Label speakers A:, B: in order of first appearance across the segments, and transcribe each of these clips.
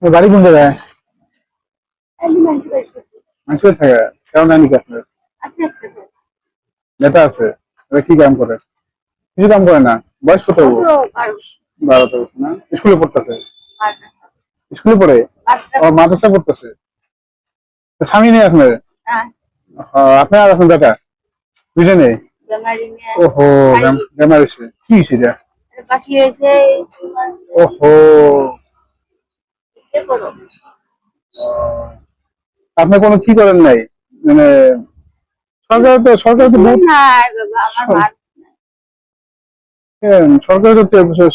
A: বাড়ি কোন জায়গায়?
B: আমি মানুষ করছি।
A: মানুষের থাকে। কেমন জানি কি আপনার
B: আচ্ছা একটা তো।
A: নেতা আছে? ওরা কি কাম করে? কিছু কাম করে না। বয়স কত?
B: কত কারো
A: 12-13 না? স্কুলে পড়তেছে?
B: আর
A: স্কুলে পড়ে?
B: পাঁচটা
A: ও মাদ্রাসা পড়তেছে। তো স্বামী নেই আপনার?
B: হ্যাঁ
A: আপনার আর আপনার বেটা দুজনে?
B: বেমারি নিয়ে
A: ওহো, বেমার হয়েছে। কি হয়েছে এটা?
B: পাখি এসে
A: ওহো,
B: ইয়ে করো
A: আপনি কোনো কি করেন নাই? মানে সরকার তো বহুত
B: না বাবা আমার মান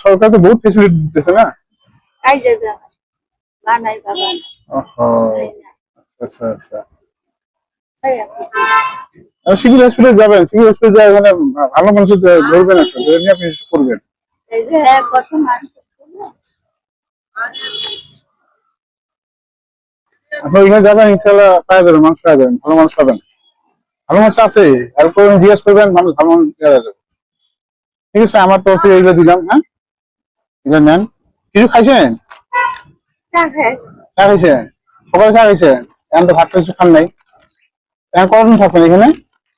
A: সরকার তো বহুত ফেসিলিটি দিতেছে না?
B: কাজ যাবে আমার বানাই বাবা
A: ওহো,
B: নাই না
A: আচ্ছা আচ্ছা।
B: তাই আপনি
A: সিভিল হসপিটাল যাবেন, সিভিল হসপিটাল যায় ওখানে ভালো মানুষ ধরবেন, একটা ধরে নিয়ে আপনি কিছু করবেন।
B: এই যে কত মানুষ
A: আপনি ওইখানে যাবেন, ইনশাল্লাহ পাওয়া যাবেন, মানুষ পাওয়া যাবেন, ভালো মানুষ পাবেন। ভালো মানুষ আছে, আর কোনো জিজ্ঞেস করবেন, মানুষ ভালো মানুষ পাওয়া যাবে। ঠিক আছে, আমার তো এইগুলো দিলাম। হ্যাঁ, এগুলো নেন। কিছু খাইছেন?
B: চা খায়
A: চা খাইছেন? সকালে চা খাইছেন? এখন তো ভাত কিছু খান নাই। এখন কতদিন থাকবেন এখানে?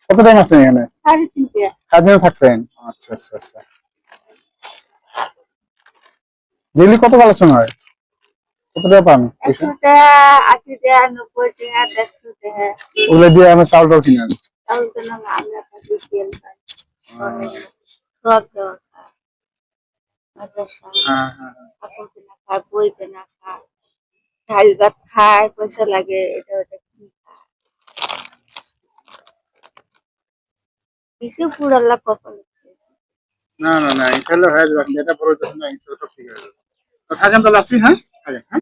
A: কত টাইম আছেন এখানে?
B: 3:30
A: সারাদিন থাকবেন? আচ্ছা আচ্ছা আচ্ছা। ডেইলি কত কালেকশন হয়? কত টাকা পান পয়সা?
B: 100 টাকা 80 টাকা 90 টাকা 150 টাকা
A: ওগুলো দিয়ে আমার চাউলটাও কিনেন?
B: তাহলে তো না আমরা থাকি তেল খাই সব দেওয়া খায় মাদ্রাসা
A: হ্যাঁ হ্যাঁ হ্যাঁ।
B: কাপড় কেনা খায় বই কেনা খায় ডাল ভাত খায় পয়সা লাগে এটা ওটা কি খায় কিছু পুরাল্লা কপাল
A: না না না, ইনশাল্লাহ হয়ে যাবে। আপনি এটা বলে দেবেন না, ইনশাল্লাহ সব ঠিক হয়ে যাবে। তো থাকেন তাহলে, আসি। হ্যাঁ, থাকেন। হ্যাঁ।